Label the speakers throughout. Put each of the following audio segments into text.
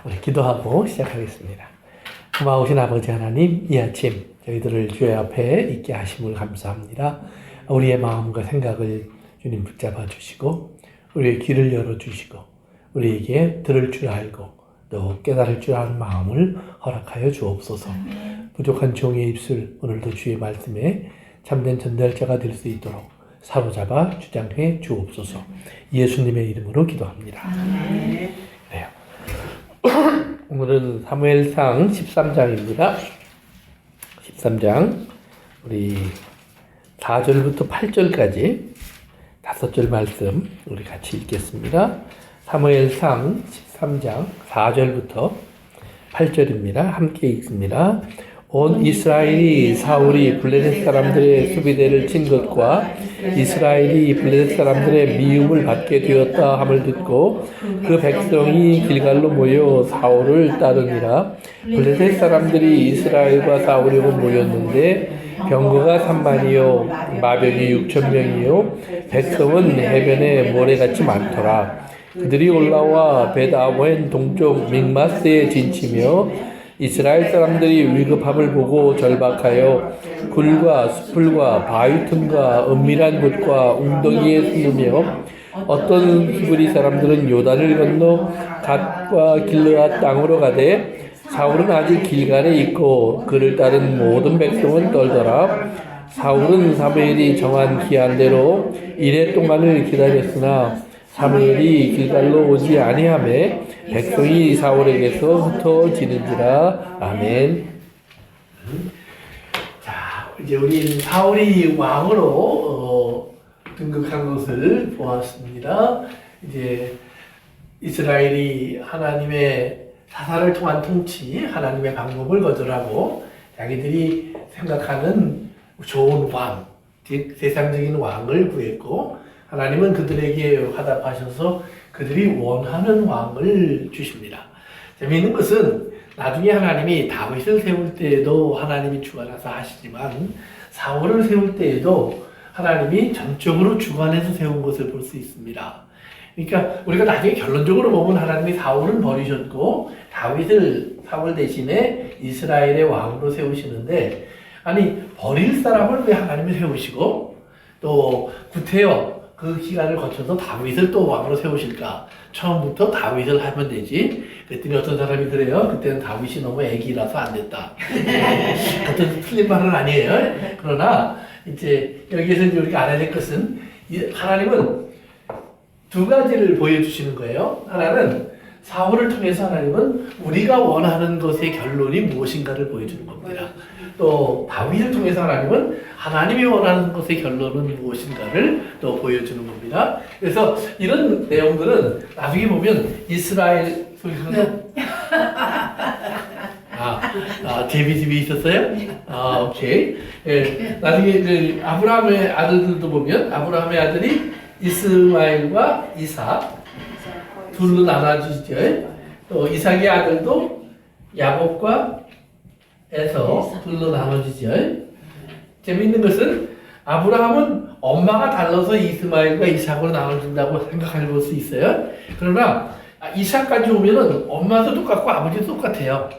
Speaker 1: 우리 기도하고 시작하겠습니다. 고마우신 아버지 하나님, 이 아침 저희들을 주의 앞에 있게 하심을 감사합니다. 우리의 마음과 생각을 주님 붙잡아 주시고 우리의 귀를 열어주시고 우리에게 들을 줄 알고 또 깨달을 줄 아는 마음을 허락하여 주옵소서. 부족한 종의 입술 오늘도 주의 말씀에 참된 전달자가 될 수 있도록 사로잡아 주장해 주옵소서. 예수님의 이름으로 기도합니다. 네. 오늘은 사무엘상 13장입니다. 13장 우리 4절부터 8절까지 5절 말씀 우리 같이 읽겠습니다. 사무엘상 13장 4절부터 8절입니다. 함께 읽습니다. 온 이스라엘이 사울이 블레셋 사람들의 수비대를 친 것과 이스라엘이 블레셋 사람들의 미움을 받게 되었다 함을 듣고 그 백성이 길갈로 모여 사울을 따르니라. 블레셋 사람들이 이스라엘과 싸우려고 모였는데 병거가 3만이요 마병이 6,000명이요 백성은 해변에 모래같이 많더라. 그들이 올라와 벳아웬 동쪽 믹마스에 진치며 이스라엘 사람들이 위급함을 보고 절박하여 굴과 숲풀과 바위 틈과 은밀한 곳과 웅덩이에 숨으며 어떤 수브리 사람들은 요단을 건너 갓과 길르앗 땅으로 가되 사울은 아직 길갈에 있고 그를 따른 모든 백성은 떨더라. 사울은 사무엘이 정한 기한대로 이레 동안을 기다렸으나 사무엘이 길갈로 오지 아니하매 백성이 사울에게서 흩어지는지라. 아멘. 자, 이제 우리 사울이 왕으로 등극한 것을 보았습니다. 이제 이스라엘이 하나님의 사사를 통한 통치, 하나님의 방법을 거절하고 자기들이 생각하는 좋은 왕, 즉 세상적인 왕을 구했고 하나님은 그들에게 화답하셔서 그들이 원하는 왕을 주십니다. 재미있는 것은 나중에 하나님이 다윗을 세울 때에도 하나님이 주관해서 하시지만 사울을 세울 때에도 하나님이 전적으로 주관해서 세운 것을 볼 수 있습니다. 그러니까 우리가 나중에 결론적으로 보면 하나님이 사울은 버리셨고 다윗을 사울 대신에 이스라엘의 왕으로 세우시는데 아니 버릴 사람을 왜 하나님이 세우시고 또 구태여 그 기간을 거쳐서 다윗을 또 왕으로 세우실까? 처음부터 다윗을 하면 되지. 그랬더니 어떤 사람이 그래요. 그때는 다윗이 너무 애기라서 안 됐다. 그것도 틀린 말은 아니에요. 그러나 이제 여기에서 이제 우리가 알아야 될 것은 하나님은 두 가지를 보여주시는 거예요. 하나는 사울을 통해서 하나님은 우리가 원하는 것의 결론이 무엇인가를 보여주는 겁니다. 또 다윗을 통해서 하나님은 하나님이 원하는 것의 결론은 무엇인가를 또 보여주는 겁니다. 그래서 이런 내용들은 나중에 보면 이스라엘 재미집이 있었어요? 오케이. 예, 나중에 그 아브라함의 아들들도 보면 아브라함의 아들이 이스마엘과 이삭 둘로 나눠지죠. 또 이삭의 아들도 야곱과 에서 둘로 나눠지죠. 재미있는 것은 아브라함은 엄마가 달라서 이스마엘과 이삭으로 나눠진다고 생각해 볼 수 있어요. 그러나 이삭까지 오면은 엄마도 똑같고 아버지도 똑같아요.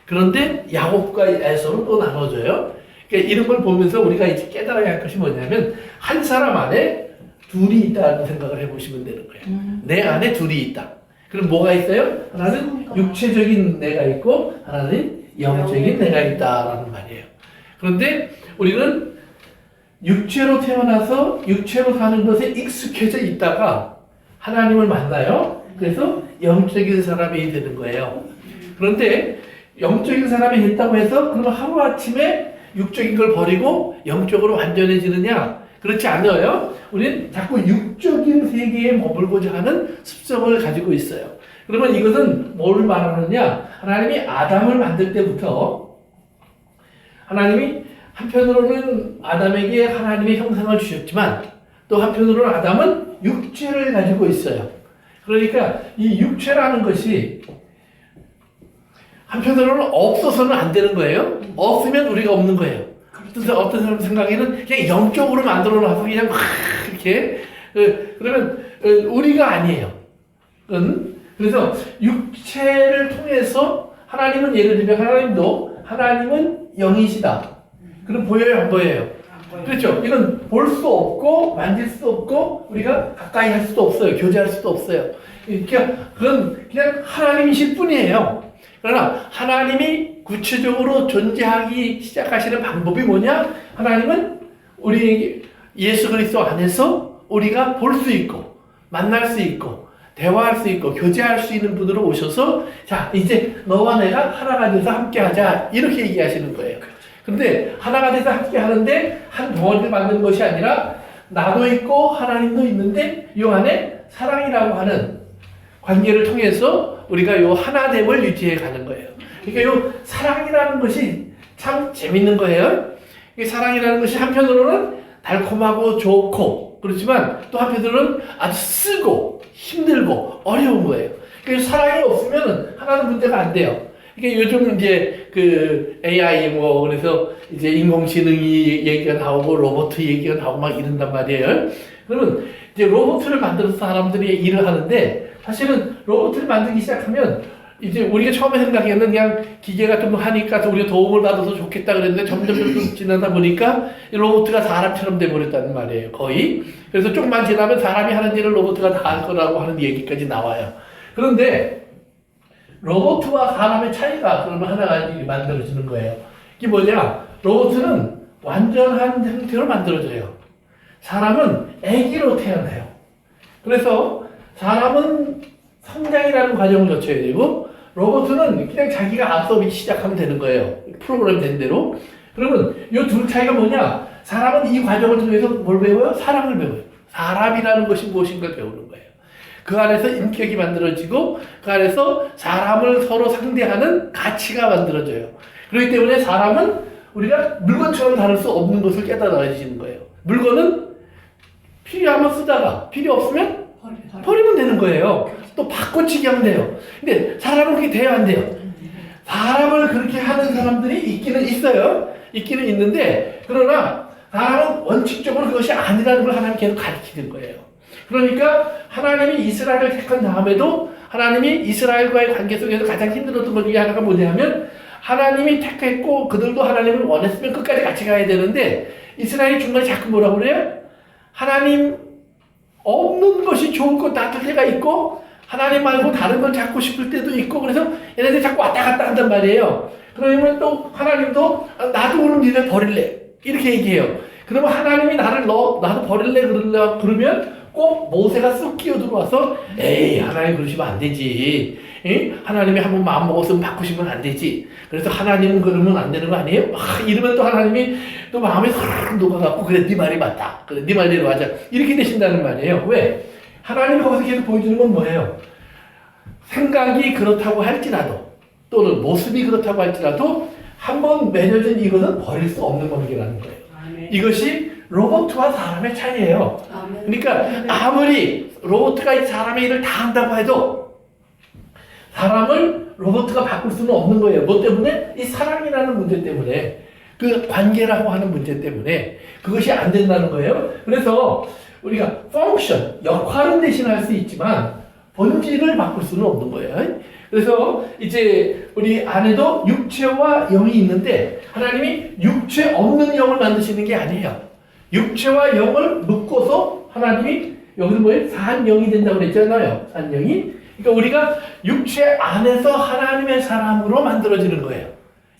Speaker 1: 그런데 야곱과 에서로 또 나눠져요. 그러니까 이런 걸 보면서 우리가 이제 깨달아야 할 것이 뭐냐면 한 사람 안에 둘이 있다는 생각을 해보시면 되는 거예요. 내 안에 둘이 있다. 그럼 뭐가 있어요? 하나는 육체적인 내가 있고 하나는 영적인 내가 있다라는 말이에요. 그런데 우리는 육체로 태어나서 육체로 사는 것에 익숙해져 있다가 하나님을 만나요. 그래서 영적인 사람이 되는 거예요. 그런데 영적인 사람이 됐다고 해서 그러면 하루아침에 육적인 걸 버리고 영적으로 완전해지느냐? 그렇지 않아요. 우리는 자꾸 육적인 세계에 머물고자 하는 습성을 가지고 있어요. 그러면 이것은 뭘 말하느냐? 하나님이 아담을 만들 때부터 하나님이 한편으로는 아담에게 하나님의 형상을 주셨지만 또 한편으로는 아담은 육체를 가지고 있어요. 그러니까 이 육체라는 것이 한편으로는 없어서는 안 되는 거예요. 없으면 우리가 없는 거예요. 그래서 어떤 사람 생각에는 그냥 영적으로 만들어 놔서 그냥 막 이렇게 그러면 우리가 아니에요. 그래서 육체를 통해 하나님은 예를 들면 하나님은 영이시다. 그럼 보여요, 안 보여요? 그렇죠. 이건 볼 수 없고 만질 수 없고 우리가 가까이 할 수도 없어요. 교제할 수도 없어요. 그건 그냥 하나님이실 뿐이에요. 그러나 하나님이 구체적으로 존재하기 시작하시는 방법이 뭐냐? 하나님은 우리 예수 그리스도 안에서 우리가 볼 수 있고 만날 수 있고 대화할 수 있고 교제할 수 있는 분으로 오셔서 자 이제 너와 내가 하나가 돼서 함께하자 이렇게 얘기하시는 거예요. 근데 하나가 돼서 함께 하는데 한 덩어리를 만드는 것이 아니라 나도 있고 하나님도 있는데 이 안에 사랑이라고 하는 관계를 통해서 우리가 이 하나됨을 유지해 가는 거예요. 그러니까 이 사랑이라는 것이 참 재밌는 거예요. 이 사랑이라는 것이 한편으로는 달콤하고 좋고 그렇지만 또 한편으로는 아주 쓰고 힘들고 어려운 거예요. 그러니까 사랑이 없으면 하나는 문제가 안 돼요. 그러니까 요즘 이제 그 AI 뭐 그래서 이제 인공지능이 얘기가 나오고 로봇 얘기가 나오고 막 이런단 말이에요. 그러면 이제 로봇을 만들어서 사람들이 일을 하는데 사실은 로봇을 만들기 시작하면 이제 우리가 처음에 생각했는 그냥 기계가 좀 하니까 우리가 도움을 받아서 좋겠다 그랬는데 점점 지나다 보니까 로봇가 사람처럼 돼버렸다는 말이에요. 거의. 그래서 조금만 지나면 사람이 하는 일을 로봇가 다 할 거라고 하는 얘기까지 나와요. 그런데 로봇과 사람의 차이가 그러면 하나가 만들어지는 거예요. 이게 뭐냐? 로봇은 완전한 형태로 만들어져요. 사람은 아기로 태어나요. 그래서 사람은 성장이라는 과정을 거쳐야 되고 로봇은 그냥 자기가 앞서 시작하면 되는 거예요. 프로그램 된 대로. 그러면 이 둘 차이가 뭐냐? 사람은 이 과정을 통해서 뭘 배워요? 사랑을 배워요. 사람이라는 것이 무엇인가 배우는 거예요. 그 안에서 인격이 만들어지고 그 안에서 사람을 서로 상대하는 가치가 만들어져요. 그렇기 때문에 사람은 우리가 물건처럼 다룰 수 없는 것을 깨달아지는 거예요. 물건은 필요하면 쓰다가 필요 없으면 버리면 되는 거예요. 또 바꿔치기 하면 돼요. 근데 사람은 그게 돼야 안 돼요. 사람을 그렇게 하는 사람들이 있기는 있어요. 있기는 있는데 그러나 사람은 원칙적으로 그것이 아니라는 걸 하나님 계속 가르치는 거예요. 그러니까 하나님이 이스라엘을 택한 다음에도 하나님이 이스라엘과의 관계 속에서 가장 힘들었던 것 중에 하나가 뭐냐면 하나님이 택했고 그들도 하나님을 원했으면 끝까지 같이 가야 되는데 이스라엘이 중간에 자꾸 뭐라고 그래요? 하나님 없는 것이 좋을 것 같을 때가 있고 하나님 말고 다른 걸 찾고 싶을 때도 있고 그래서 얘네들이 자꾸 왔다 갔다 한단 말이에요. 그러면 또 하나님도 나도 그럼 니네 버릴래 이렇게 얘기해요. 그러면 하나님이 나도 버릴래 그러면 꼭 모세가 쑥 끼어들어와서 에이 하나님 그러시면 안 되지. 하나님이 한번 마음 먹었으면 바꾸시면 안 되지. 그래서 하나님은 그러면 안 되는 거 아니에요? 이러면 또 하나님이 또 마음에 싹 녹아갖고 그래 네 말이 맞다. 그래 네 말대로 하자. 이렇게 되신다는 말이에요. 왜? 하나님이 거기서 계속 보여주는 건 뭐예요? 생각이 그렇다고 할지라도 또는 모습이 그렇다고 할지라도 한번 맺어진 이것은 버릴 수 없는 관계라는 거예요. 이것이 로봇과 사람의 차이예요. 그러니까 아무리 로봇가 사람의 일을 다 한다고 해도 사람을 로봇가 바꿀 수는 없는 거예요. 뭐 때문에? 이 사랑이라는 문제 때문에 그 관계라고 하는 문제 때문에 그것이 안 된다는 거예요. 그래서 우리가 펑션, 역할은 대신할 수 있지만 본질을 바꿀 수는 없는 거예요. 그래서 이제 우리 안에도 육체와 영이 있는데 하나님이 육체 없는 영을 만드시는 게 아니에요. 육체와 영을 묶어서 하나님이 여기서 뭐예요? 산영이 된다고 그랬잖아요. 산영이. 그러니까 우리가 육체 안에서 하나님의 사람으로 만들어지는 거예요.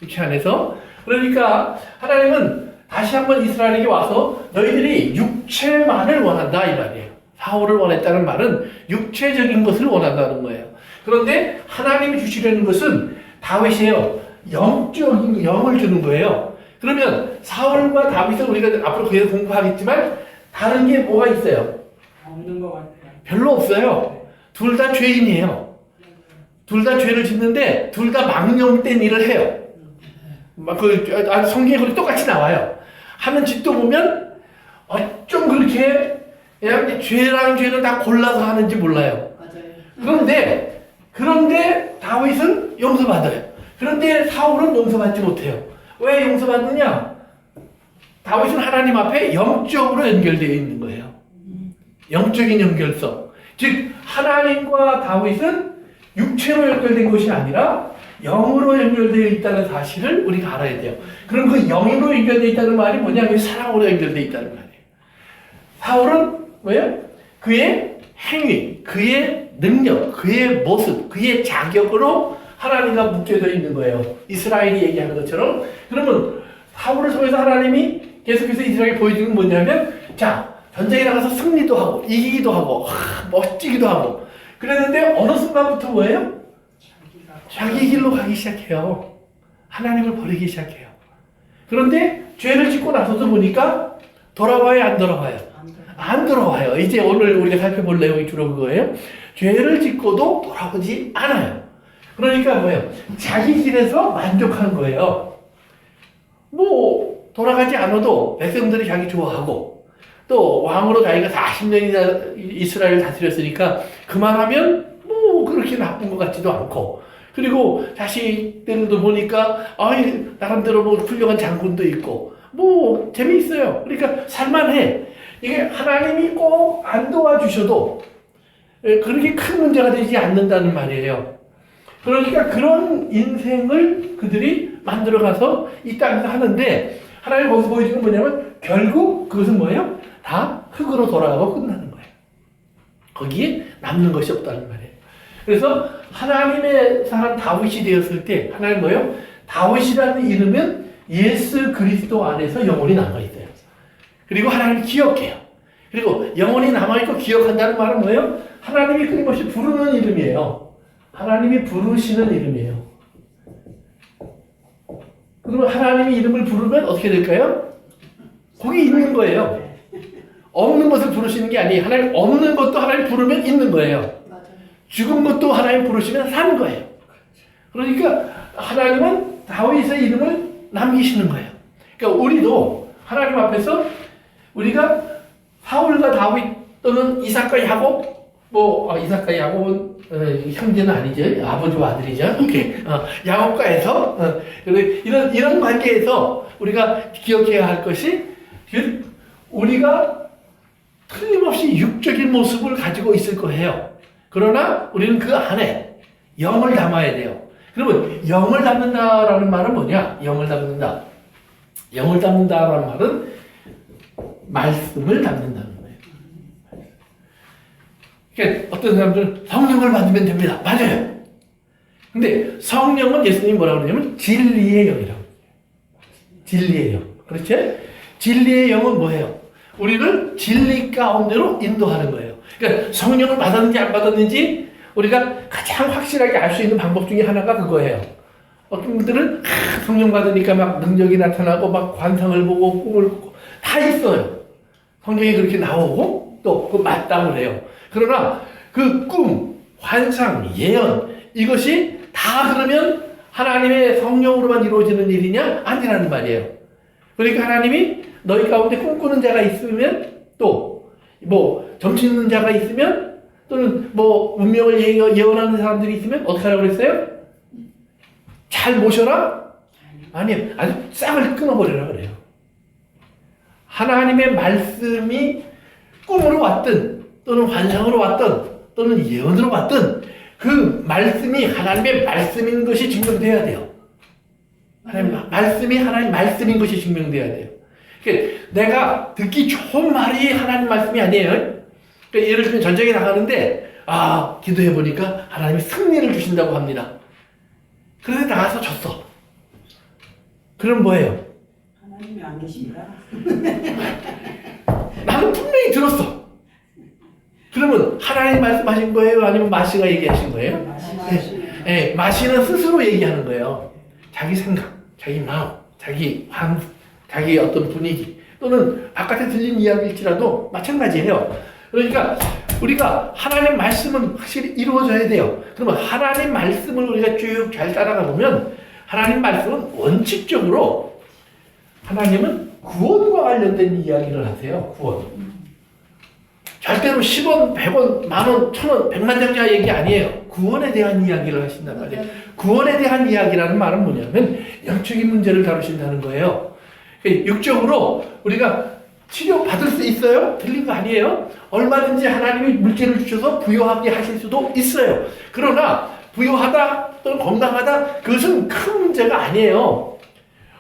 Speaker 1: 육체 안에서. 그러니까 하나님은 다시 한번 이스라엘에게 와서 너희들이 육체만을 원한다 이 말이에요. 사울을 원했다는 말은 육체적인 것을 원한다는 거예요. 그런데 하나님이 주시려는 것은 다윗이에요. 영적인 영을 주는 거예요. 그러면 사울과 다윗은 우리가 앞으로 계속 공부하겠지만 다른 게 뭐가 있어요?
Speaker 2: 없는 것 같아요.
Speaker 1: 별로 없어요. 둘 다 죄인이에요. 둘 다 죄를 짓는데 둘 다 망령된 일을 해요. 성경에 그렇게 똑같이 나와요. 하는 짓도 보면 어쩜 그렇게 그냥 죄라는 죄는 다 골라서 하는지 몰라요.
Speaker 2: 맞아요.
Speaker 1: 그런데 다윗은 용서받아요. 그런데 사울은 용서받지 못해요. 왜 용서받느냐? 다윗은 하나님 앞에 영적으로 연결되어 있는 거예요. 영적인 연결성. 즉 하나님과 다윗은 육체로 연결된 것이 아니라 영으로 연결되어 있다는 사실을 우리가 알아야 돼요. 그럼 그 영으로 연결되어 있다는 말이 뭐냐면 사랑으로 연결되어 있다는 말이에요. 사울은 뭐예요? 그의 행위, 그의 능력, 그의 모습, 그의 자격으로 하나님과 묶여져 있는 거예요. 이스라엘이 얘기하는 것처럼. 그러면 사울을 통해서 하나님이 계속해서 이스라엘에 보여주는 건 뭐냐면, 자, 전쟁에 나가서 승리도 하고 이기기도 하고 멋지기도 하고 그랬는데 어느 순간부터 뭐예요? 자기 길로 가기 시작해요. 하나님을 버리기 시작해요. 그런데 죄를 짓고 나서도 보니까 돌아와요, 안 돌아와요? 안 돌아와요. 이제 오늘 우리가 살펴볼 내용이 주로 그거예요. 죄를 짓고도 돌아오지 않아요. 그러니까 뭐예요? 자기 길에서 만족하는 거예요. 뭐 돌아가지 않아도 백성들이 자기 좋아하고 또 왕으로 자기가 40년이나 이스라엘을 다스렸으니까 그만하면 뭐 그렇게 나쁜 것 같지도 않고 그리고 자식들도 보니까 나름대로 뭐 훌륭한 장군도 있고 뭐 재미있어요. 그러니까 살만해. 이게 하나님이 꼭 안 도와주셔도 그렇게 큰 문제가 되지 않는다는 말이에요. 그러니까 그런 인생을 그들이 만들어가서 이 땅에서 하는데 하나님 거기서 보여주는 건 뭐냐면 결국 그것은 뭐예요? 다 흙으로 돌아가고 끝나는 거예요. 거기에 남는 것이 없다는 말이에요. 그래서 하나님의 사람 다윗이 되었을 때 하나님 뭐예요? 다윗이라는 이름은 예수 그리스도 안에서 영원히 남아있어요. 그리고 하나님이 기억해요. 그리고 영원히 남아있고 기억한다는 말은 뭐예요? 하나님이 끊임없이 부르는 이름이에요. 하나님이 부르시는 이름이에요. 그러면 하나님이 이름을 부르면 어떻게 될까요? 거기 있는 거예요. 없는 것을 부르시는 게 아니에요. 하나님 없는 것도 하나님 부르면 있는 거예요. 죽은 것도 하나님 부르시면 사는 거예요. 그러니까 하나님은 다윗의 이름을 남기시는 거예요. 그러니까 우리도 하나님 앞에서 우리가 사울과 다윗 또는 이삭과 야곱 이삭과 야곱은 형제는 아니죠. 아버지와 아들이죠. 오케이. 야곱과에서 이런 관계에서 우리가 기억해야 할 것이 우리가 틀림없이 육적인 모습을 가지고 있을 거예요. 그러나 우리는 그 안에 영을 담아야 돼요. 그러면 영을 담는다라는 말은 뭐냐? 영을 담는다. 영을 담는다라는 말은 말씀을 담는다는 거예요. 그러니까 어떤 사람들은 성령을 받으면 됩니다. 맞아요. 근데 성령은 예수님이 뭐라고 그러냐면 진리의 영이라고. 진리의 영. 그렇죠? 진리의 영은 뭐예요? 우리를 진리 가운데로 인도하는 거예요. 그러니까 성령을 받았는지 안 받았는지 우리가 가장 확실하게 알 수 있는 방법 중에 하나가 그거예요. 어떤 분들은 성령 받으니까 막 능력이 나타나고 막 관상을 보고 꿈을 꾸고 다 있어요. 성경에 그렇게 나오고 또 그 맞다고 해요. 그러나 그 꿈, 환상, 예언 이것이 다 그러면 하나님의 성령으로만 이루어지는 일이냐? 아니라는 말이에요. 그러니까 하나님이 너희 가운데 꿈꾸는 자가 있으면 또 뭐 점치 있는 자가 있으면 또는 뭐 운명을 예언하는 사람들이 있으면 어떻게 하라고 그랬어요? 잘 모셔라? 아니요. 아주 싹을 끊어버리라 그래요. 하나님의 말씀이 꿈으로 왔든 또는 환상으로 왔든 또는 예언으로 왔든 그 말씀이 하나님의 말씀인 것이 증명돼야 돼요. 말씀이 하나님 말씀인 것이 증명돼야 돼요. 그러니까 내가 듣기 좋은 말이 하나님 말씀이 아니에요. 그러니까 예를 들면 전쟁에 나가는데 기도해 보니까 하나님이 승리를 주신다고 합니다. 그런데 나가서 졌어. 그럼 뭐예요?
Speaker 2: 하나님이 안 계십니다.
Speaker 1: 나는 분명히 들었어. 그러면 하나님 말씀하신 거예요? 아니면 마시가 얘기하신 거예요? 네, 마시는 스스로 얘기하는 거예요. 자기 생각, 자기 마음, 자기 어떤 분위기 또는 바깥에 들린 이야기일지라도 마찬가지예요. 그러니까 우리가 하나님 말씀은 확실히 이루어져야 돼요. 그러면 하나님 말씀을 우리가 쭉 잘 따라가 보면 하나님 말씀은 원칙적으로 하나님은 구원과 관련된 이야기를 하세요. 구원. 절대로 10원, 100원, 만원, 1000원, 100만장자 얘기 아니에요. 구원에 대한 이야기를 하신단 말이에요. 구원에 대한 이야기라는 말은 뭐냐면 영적인 문제를 다루신다는 거예요. 육적으로 우리가 치료받을 수 있어요? 틀린 거 아니에요? 얼마든지 하나님이 물질을 주셔서 부유하게 하실 수도 있어요. 그러나 부유하다 또는 건강하다 그것은 큰 문제가 아니에요.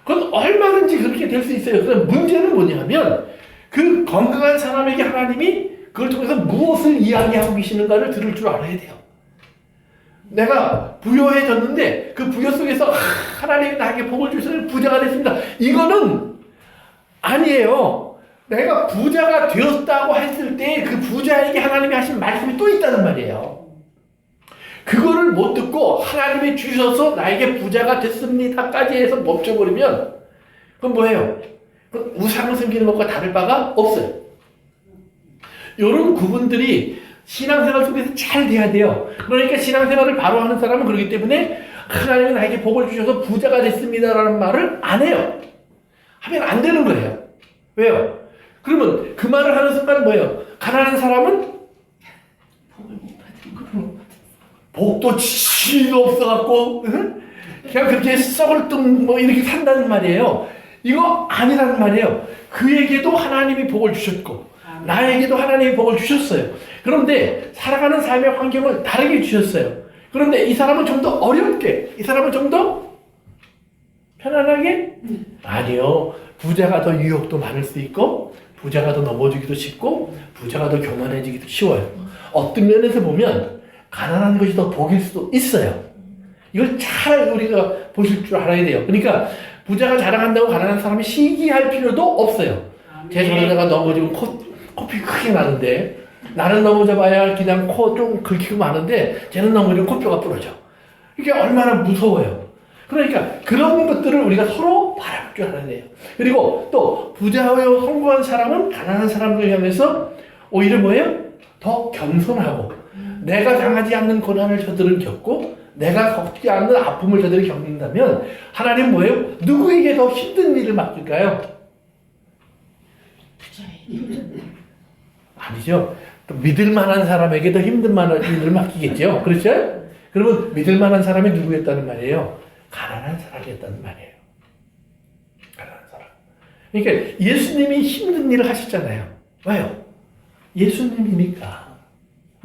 Speaker 1: 그건 얼마든지 그렇게 될 수 있어요. 그럼 문제는 뭐냐면 그 건강한 사람에게 하나님이 그걸 통해서 무엇을 이야기하고 계시는가를 들을 줄 알아야 돼요. 내가 부유해졌는데 그 부여 속에서 하나님이 나에게 복을 주셔서 부자가 됐습니다. 이거는 아니에요. 내가 부자가 되었다고 했을 때 그 부자에게 하나님이 하신 말씀이 또 있다는 말이에요. 그거를 못 듣고 하나님이 주셔서 나에게 부자가 됐습니다까지 해서 멈춰버리면 그건 뭐예요? 그건 우상을 섬기는 것과 다를 바가 없어요. 이런 구분들이 신앙생활 속에서 잘 돼야 돼요. 그러니까 신앙생활을 바로 하는 사람은 그렇기 때문에 하나님이 나에게 복을 주셔서 부자가 됐습니다라는 말을 안 해요. 하면 안 되는 거예요. 왜요? 그러면 그 말을 하는 순간 뭐예요? 가난한 사람은 복도 지도 없어갖고 그냥 그렇게 썩을 뚱 뭐 이렇게 산다는 말이에요. 이거 아니라는 말이에요. 그에게도 하나님이 복을 주셨고 나에게도 하나님이 복을 주셨어요. 그런데 살아가는 삶의 환경을 다르게 주셨어요. 그런데 이 사람은 좀 더 어렵게, 이 사람은 좀 더 편안하게? 아니요. 부자가 더 유혹도 많을 수 있고 부자가 더 넘어지기도 쉽고 부자가 더 교만해지기도 쉬워요. 어떤 면에서 보면 가난한 것이 더 복일 수도 있어요. 이걸 잘 우리가 보실 줄 알아야 돼요. 그러니까 부자가 자랑한다고 가난한 사람이 시기할 필요도 없어요. 제 전에다가 넘어지고 코피 크게 나는데 나는 넘어져봐야 그냥 코 좀 긁히고 마는데 쟤는 넘어지면 코뼈가 부러져. 이게 얼마나 무서워요. 그러니까 그런 것들을 우리가 서로 바라볼 줄 알아야 돼요. 그리고 또 부자요 성공한 사람은 가난한 사람들 향해서 오히려 뭐예요? 더 겸손하고 내가 당하지 않는 고난을 저들은 겪고 내가 겪지 않는 아픔을 저들이 겪는다면 하나님 뭐예요? 누구에게 더 힘든 일을 맡길까요? 아니죠. 또 믿을 만한 사람에게 더 힘든 일을 맡기겠죠. 그렇죠? 그러면 믿을 만한 사람이 누구였다는 말이에요? 가난한 사람이었다는 말이에요. 가난한 사람. 그러니까 예수님이 힘든 일을 하셨잖아요. 왜요? 예수님이니까.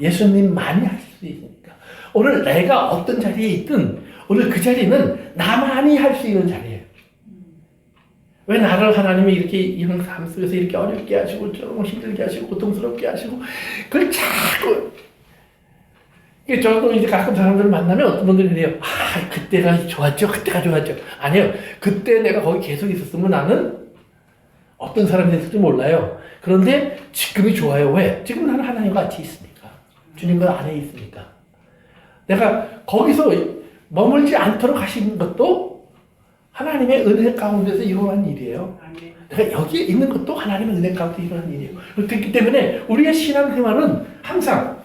Speaker 1: 예수님만이 하실 수 있으니까. 오늘 내가 어떤 자리에 있든 오늘 그 자리는 나만이 할 수 있는 자리예요. 왜 나를 하나님이 이렇게 이런 삶 속에서 이렇게 어렵게 하시고 좀 힘들게 하시고 고통스럽게 하시고 그걸 자꾸 저도 이제 가끔 사람들을 만나면 어떤 분들이 그래요. 아, 그때가 좋았죠. 그때가 좋았죠. 아니요. 그때 내가 거기 계속 있었으면 나는 어떤 사람이 됐을지 몰라요. 그런데 지금이 좋아요. 왜? 지금 나는 하나님과 같이 있으니까. 주님과 안에 있으니까. 내가 거기서 머물지 않도록 하신 것도 하나님의 은혜 가운데서 일어난 일이에요. 내가 여기에 있는 것도 하나님의 은혜 가운데 일어난 일이에요. 그렇기 때문에 우리의 신앙생활은 항상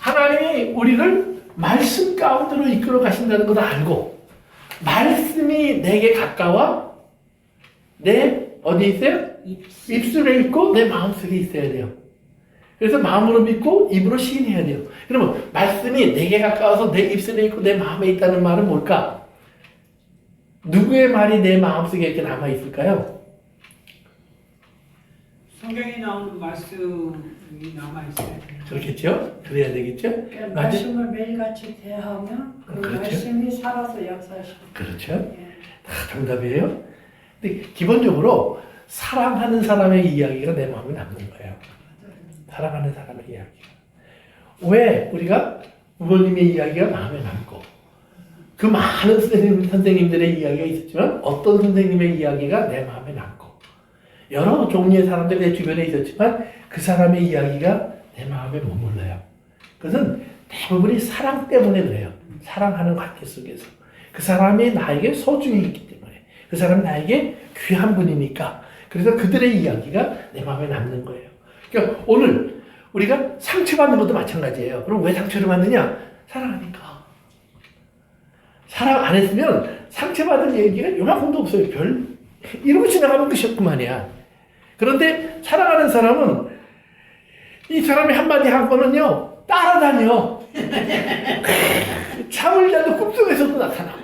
Speaker 1: 하나님이 우리를 말씀 가운데로 이끌어 가신다는 것을 알고 말씀이 내게 가까워 내 어디 있어요? 입술에 있고 내 마음속에 있어야 돼요. 그래서 마음으로 믿고 입으로 시인해야 돼요. 그러면 말씀이 내게 가까워서 내 입술에 있고 내 마음에 있다는 말은 뭘까? 누구의 말이 내 마음속에 이렇게 남아있을까요?
Speaker 2: 성경에 나오는 말씀이 남아있어요.
Speaker 1: 그렇겠죠? 그래야 되겠죠?
Speaker 3: 그러니까 말씀을 매일같이 대하면 그
Speaker 1: 그렇죠.
Speaker 3: 말씀이 살아서 역사하시고.
Speaker 1: 그렇죠?
Speaker 3: 예.
Speaker 1: 다 정답이에요. 근데 기본적으로 사랑하는 사람의 이야기가 내 마음에 남는 거예요. 사랑하는 사람의 이야기가. 왜 우리가 부모님의 이야기가 마음에 남고 그 많은 선생님들의 이야기가 있었지만 어떤 선생님의 이야기가 내 마음에 남고 여러 종류의 사람들이 내 주변에 있었지만 그 사람의 이야기가 내 마음에 머물러요. 그것은 대부분이 사랑 때문에 그래요. 사랑하는 관계 속에서. 그 사람이 나에게 소중히 있기 때문에. 그 사람이 나에게 귀한 분이니까. 그래서 그들의 이야기가 내 마음에 남는 거예요. 그러니까 오늘 우리가 상처받는 것도 마찬가지예요. 그럼 왜 상처를 받느냐? 사랑하니까. 사랑 안 했으면 상처받은 얘기가 요만큼도 없어요. 이러고 지나가면 끝이었구만이야. 그런데 사랑하는 사람은 이 사람이 한마디 한 거는요 따라다녀. 잠을 자도 꿈속에서도 나타나.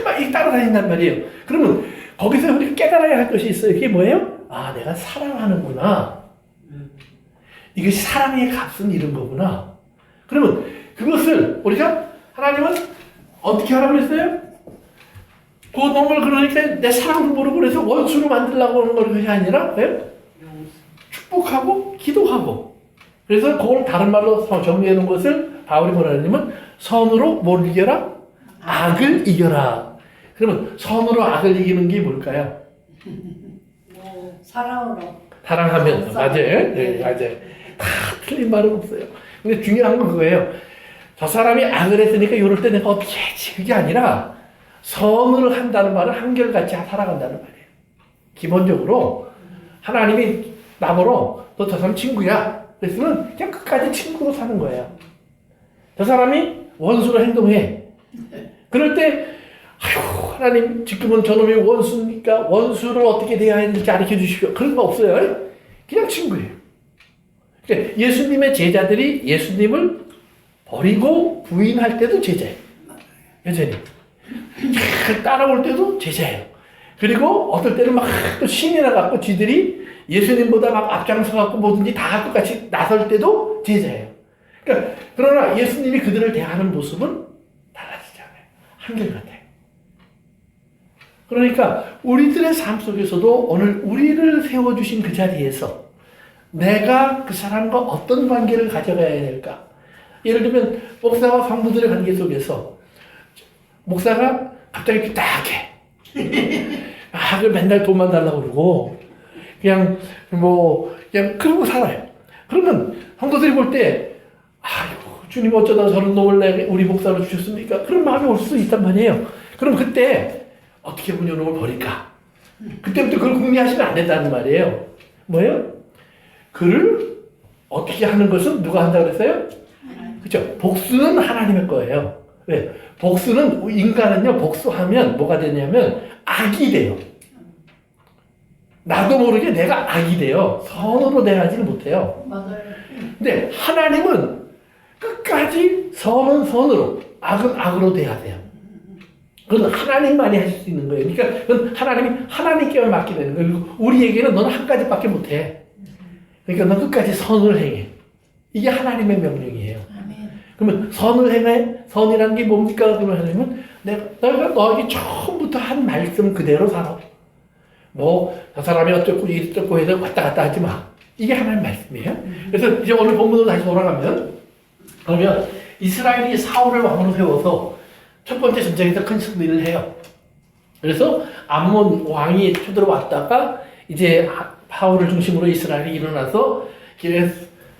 Speaker 1: 막 따라다닌단 말이에요. 그러면 거기서 우리가 깨달아야 할 것이 있어요. 그게 뭐예요? 아, 내가 사랑하는구나. 이것이 사랑의 값은 이런 거구나. 그러면 그것을 우리가 하나님은 어떻게 하라고 그랬어요? 그 놈을 그러니까 내 사랑도 모르고 그래서 원수로 만들려고 하는 것이 아니라 축복하고 기도하고. 그래서 그걸 다른 말로 정리해 놓은 것을 바울이 뭐라 하냐면 선으로 뭘 이겨라? 악을 이겨라. 그러면 선으로 악을 이기는 게 뭘까요?
Speaker 3: 사랑으로.
Speaker 1: 사랑하면 맞아요. 네, 맞아요. 다 틀린 말은 없어요. 근데 중요한 건 그거예요. 저 사람이 악을 했으니까 이럴 때 내가 어떻게 해야지. 그게 아니라 선을 한다는 말은 한결같이 살아간다는 말이에요. 기본적으로 하나님이 나보러 너 저 사람 친구야. 그랬으면 그냥 끝까지 친구로 사는 거예요. 저 사람이 원수로 행동해. 그럴 때 아휴 하나님 지금은 저놈이 원수니까 원수를 어떻게 대해야 하는지 가르쳐 주시오. 그런 거 없어요. 그냥 친구예요. 그러니까 예수님의 제자들이 예수님을 버리고 부인할 때도 제자예요. 여전히. 따라올 때도 제자예요. 그리고 어떨 때는 막 또 신이 나갖고 지들이 예수님보다 막 앞장서갖고 뭐든지 다 똑같이 나설 때도 제자예요. 그러니까 그러나 예수님이 그들을 대하는 모습은 달라지잖아요. 한결같아요. 그러니까 우리들의 삶 속에서도 오늘 우리를 세워주신 그 자리에서 내가 그 사람과 어떤 관계를 가져가야 될까? 예를 들면 목사와 성도들의 관계 속에서 목사가 갑자기 삐딱해. 그 맨날 돈만 달라고 그러고 그냥 그러고 살아요. 그러면 성도들이 볼 때 아이고 주님 어쩌다 저런 놈을 우리 목사로 주셨습니까? 그런 마음이 올 수 있단 말이에요. 그럼 그때 어떻게 하면 놈을 버릴까? 그때부터 그걸 궁리하시면 안 된다는 말이에요. 뭐예요? 그를 어떻게 하는 것은 누가 한다고 그랬어요? 그렇죠? 복수는 하나님의 거예요. 왜? 복수는 인간은요 복수하면 뭐가 되냐면 악이 돼요. 나도 모르게 내가 악이 돼요. 선으로 대하지를 못해요.
Speaker 3: 맞아요.
Speaker 1: 근데 하나님은 끝까지 선은 선으로 악은 악으로 대해야 돼요. 그건 하나님만이 하실 수 있는 거예요. 그러니까 그건 하나님께만 맡게 되는 거예요. 그리고 우리에게는 너는 한 가지밖에 못해. 그러니까 너 끝까지 선을 행해. 이게 하나님의 명령이에요. 그러면 선을 행해? 선이라는 게 뭡니까? 그러면 하나님은 내가 너에게 처음부터 한 말씀 그대로 살아. 저 사람이 어쩌고 이랬고 해서 왔다 갔다 하지 마. 이게 하나님 말씀이에요. 그래서 이제 오늘 본문으로 다시 돌아가면 그러면 이스라엘이 사울을 왕으로 세워서 첫 번째 전쟁에서 큰 승리를 해요. 그래서 암몬 왕이 쳐들어왔다가 이제 사울을 중심으로 이스라엘이 일어나서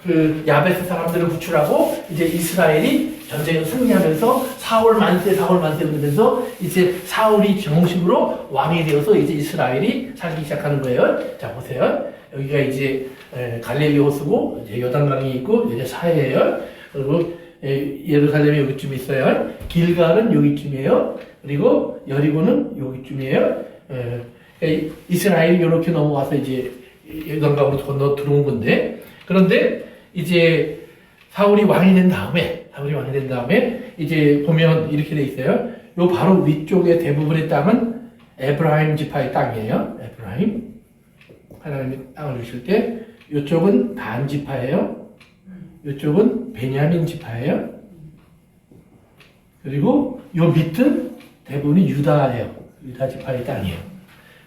Speaker 1: 그 야베스 사람들을 구출하고 이제 이스라엘이 전쟁을 승리하면서 사울 만세 그러면서 이제 사울이 정식으로 왕이 되어서 이제 이스라엘이 살기 시작하는 거예요. 자 보세요. 여기가 이제 갈릴리 호수고 이제 요단강이 있고 이제 사해예요. 그리고 예루살렘이 여기쯤 있어요. 길갈은 여기쯤이에요. 그리고 여리고는 여기쯤이에요. 이스라엘이 이렇게 넘어와서 이제 요단강으로 건너 들어온 건데 그런데 이제 사울이 왕이 된 다음에 이제 보면 이렇게 돼 있어요. 요 바로 위쪽에 대부분의 땅은 에브라임 지파의 땅이에요. 에브라임 하나님이 땅을 주실 때 이쪽은 단 지파예요. 이쪽은 베냐민 지파예요. 그리고 요 밑은 대부분이 유다예요. 유다 지파의 땅이에요.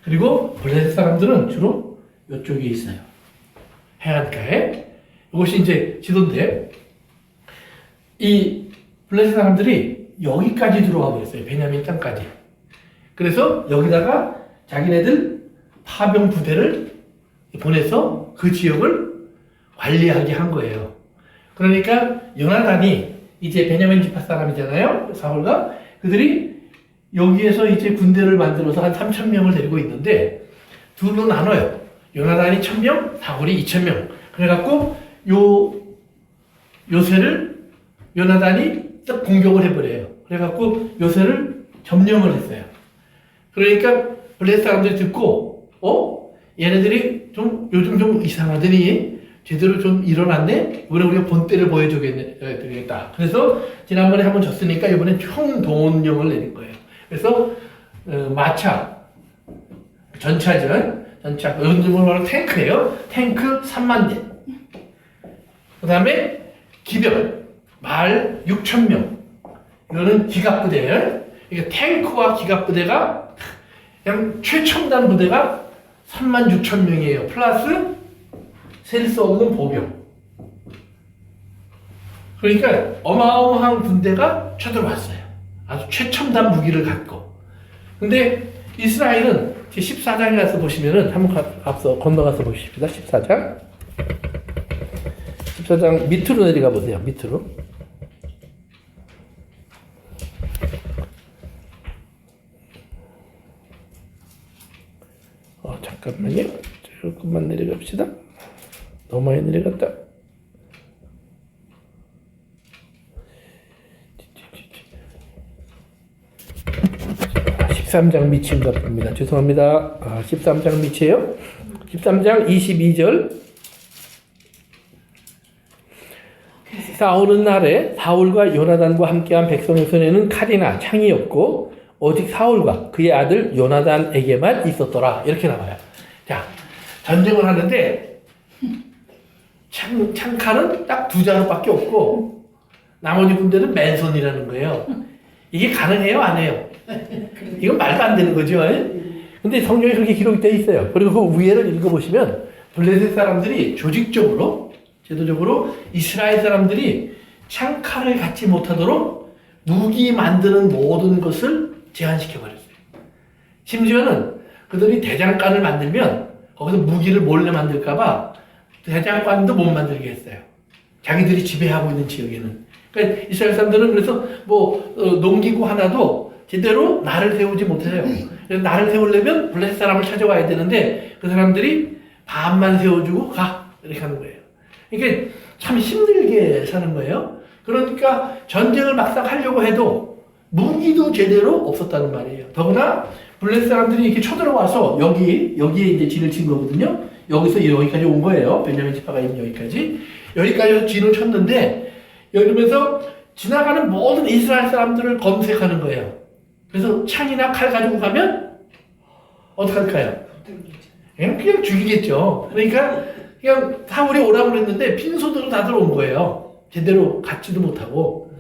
Speaker 1: 그리고 블레셋 사람들은 주로 이쪽에 있어요. 해안가에. 이것이 이제 지도인데 이 블레셋 사람들이 여기까지 들어와 버렸어요. 베냐민 땅까지. 그래서 여기다가 자기네들 파병 부대를 보내서 그 지역을 관리하게 한 거예요. 그러니까 요나단이 이제 베냐민 지파 사람이잖아요. 사울과 그들이 여기에서 이제 군대를 만들어서 한 3,000명을 데리고 있는데 둘로 나눠요. 요나단이 1,000명, 사울이 2,000명. 그래갖고 요새를 요나단이 딱 공격을 해버려요. 그래갖고 요새를 점령을 했어요. 그러니까 블레셋 사람들이 듣고 얘네들이 좀 요즘 좀 이상하더니 제대로 좀 일어났네? 이번에 우리가 본때를 보여주겠다. 그래서 지난번에 한번 졌으니까 이번엔 총동원령을 내린 거예요. 그래서 마차, 전차전, 요즘으로 말하면 탱크예요. 탱크 3만 대. 그 다음에 기병, 말 6,000명. 이거는 기갑부대. 이게 탱크와 기갑부대가 그냥 최첨단 부대가 36,000명이에요. 플러스 셀 수 없는 보병. 그러니까 어마어마한 군대가 쳐들어왔어요. 아주 최첨단 무기를 갖고. 근데 이스라엘은 14장에 가서 보시면은 한번 앞서 건너가서 보십시다. 14장. 14장 밑으로 내려가 보세요. 밑으로. 잠깐만요. 조금만 내려갑시다. 너무 많이 내려갔다. 13장 밑인 것 같습니다. 죄송합니다. 13장 밑이에요. 13장 22절. 싸우는 날에 사울과 요나단과 함께한 백성의 손에는 칼이나 창이 없고 오직 사울과 그의 아들 요나단에게만 있었더라. 이렇게 나와요. 자, 전쟁을 하는데 창칼은 딱 2자루밖에 없고 나머지 군대는 맨손이라는 거예요. 이게 가능해요? 안 해요? 이건 말도 안 되는 거죠. 근데 성경에 그렇게 기록이 되어 있어요. 그리고 그 위에를 읽어보시면 블레셋 사람들이 조직적으로 제도적으로 이스라엘 사람들이 창칼을 갖지 못하도록 무기 만드는 모든 것을 제한시켜버렸어요. 심지어는 그들이 대장간을 만들면 거기서 무기를 몰래 만들까봐 대장간도 못 만들게 했어요. 자기들이 지배하고 있는 지역에는. 그러니까 이스라엘 사람들은 그래서 농기구 하나도 제대로 날을 세우지 못해요. 그래서 날을 세우려면 블레셋 사람을 찾아와야 되는데 그 사람들이 반만 세워주고 가 이렇게 하는 거예요. 이게 참 힘들게 사는 거예요. 그러니까 전쟁을 막상 하려고 해도 무기도 제대로 없었다는 말이에요. 더구나 블레셋 사람들이 이렇게 쳐들어와서 여기에 이제 진을 친 거거든요. 여기서 여기까지 온 거예요. 베냐민 지파가 있는 여기까지 진을 쳤는데 이러면서 지나가는 모든 이스라엘 사람들을 검색하는 거예요. 그래서 창이나 칼 가지고 가면 어떡할까요? 그냥 죽이겠죠. 그러니까 그냥 사울이 오라고 그랬는데 빈손으로 다들 온 거예요. 제대로 갖지도 못하고.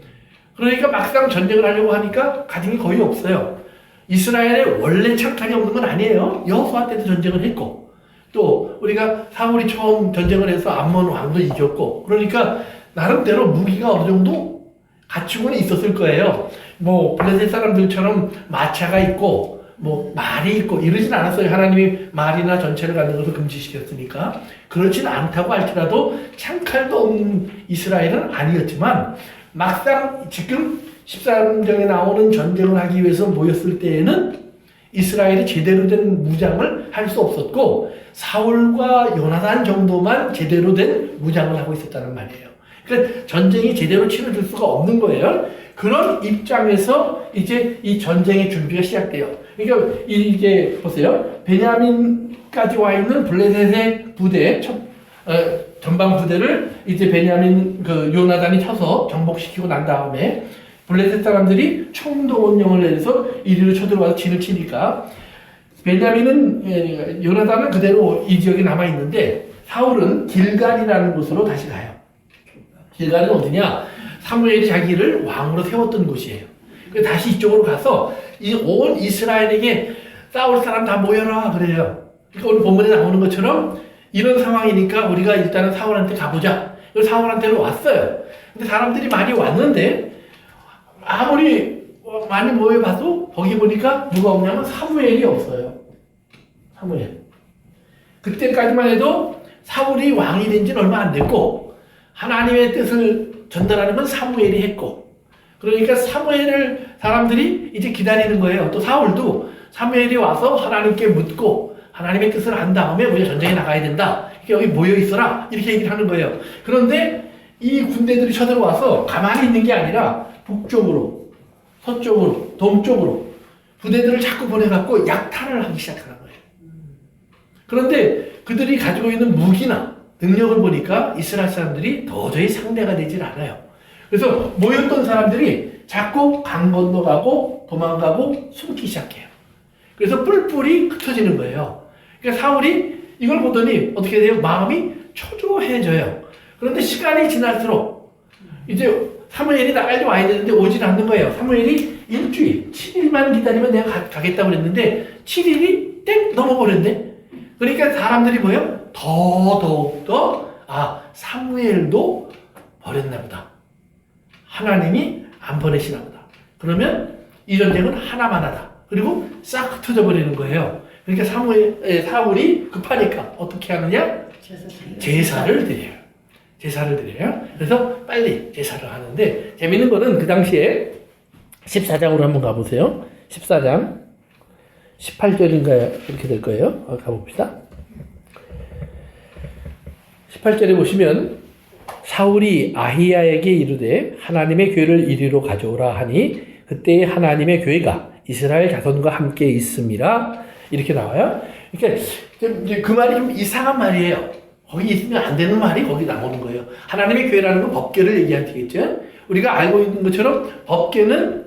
Speaker 1: 그러니까 막상 전쟁을 하려고 하니까 가진 게 거의 없어요. 이스라엘에 원래 창칼이 없는 건 아니에요. 여호수아 때도 전쟁을 했고 또 우리가 사울이 처음 전쟁을 해서 암몬 왕도 이겼고 그러니까 나름대로 무기가 어느 정도 갖추고는 있었을 거예요. 뭐 블레셋 사람들처럼 마차가 있고 뭐 말이 있고 이러진 않았어요. 하나님이 말이나 전체를 갖는 것을 금지시켰으니까. 그렇진 않다고 할지라도 창칼도 없는 이스라엘은 아니었지만 막상 지금 13장에 나오는 전쟁을 하기 위해서 모였을 때에는 이스라엘이 제대로 된 무장을 할 수 없었고 사울과 요나단 정도만 제대로 된 무장을 하고 있었다는 말이에요. 그러니까 전쟁이 제대로 치러질 수가 없는 거예요. 그런 입장에서 이제 이 전쟁의 준비가 시작돼요. 그러니까 이제 보세요. 베냐민까지 와 있는 블레셋의 부대, 전방 부대를 이제 베냐민 요나단이 쳐서 정복시키고 난 다음에 블레셋 사람들이 총동원령을 내려서 이리로 쳐들어와서 진을 치니까 베냐민은 요나단은 그대로 이 지역에 남아 있는데 사울은 길갈이라는 곳으로 다시 가요. 길갈은 어디냐? 사무엘이 자기를 왕으로 세웠던 곳이에요. 그래서 다시 이쪽으로 가서 온 이스라엘에게 싸울 사람 다 모여라 그래요. 그러니까 오늘 본문에 나오는 것처럼 이런 상황이니까 우리가 일단은 사울한테 가보자. 그래서 사울한테로 왔어요. 근데 사람들이 많이 왔는데 아무리 많이 모여봐도 거기 보니까 누가 없냐면 사무엘이 없어요. 사무엘. 그때까지만 해도 사울이 왕이 된 지는 얼마 안 됐고 하나님의 뜻을 전달하는 건 사무엘이 했고 그러니까 사무엘을 사람들이 이제 기다리는 거예요. 또 사울도 사무엘이 와서 하나님께 묻고 하나님의 뜻을 한 다음에 우리가 전쟁에 나가야 된다. 여기 모여 있어라. 이렇게 얘기를 하는 거예요. 그런데 이 군대들이 쳐들어와서 가만히 있는 게 아니라 북쪽으로, 서쪽으로, 동쪽으로 부대들을 자꾸 보내갖고 약탈을 하기 시작하는 거예요. 그런데 그들이 가지고 있는 무기나 능력을 보니까 이스라엘 사람들이 도저히 상대가 되질 않아요. 그래서 모였던 사람들이 자꾸 강 건너가고 도망가고 숨기 시작해요. 그래서 뿔뿔이 흩어지는 거예요. 그러니까 사울이 이걸 보더니 어떻게 돼요? 마음이 초조해져요. 그런데 시간이 지날수록 이제 사무엘이 나 빨리 와야 되는데 오질 않는 거예요. 사무엘이 일주일, 7일만 기다리면 내가 가겠다고 그랬는데 7일이 땡 넘어버렸네. 그러니까 사람들이 뭐예요? 더욱더 사무엘도 버렸나 보다. 하나님이 안 보내시나 보다. 그러면 이 전쟁은 하나만 하다. 그리고 싹 흩어져 버리는 거예요. 그러니까 사울이 급하니까 어떻게 하느냐? 제사를 드려요. 제사를 드려요. 그래서 빨리 제사를 하는데 재밌는 거는 그 당시에 14장으로 한번 가보세요. 14장 18절인가 이렇게 될 거예요. 가봅시다. 18절에 보시면 사울이 아히야에게 이르되 하나님의 교회를 이리로 가져오라 하니 그때 하나님의 교회가 이스라엘 자손과 함께 있음이라 이렇게 나와요. 그러니까 그 말이 좀 이상한 말이에요. 거기 있으면 안 되는 말이 거기 나오는 거예요. 하나님의 교회라는 건 법궤를 얘기하겠죠. 우리가 알고 있는 것처럼 법궤는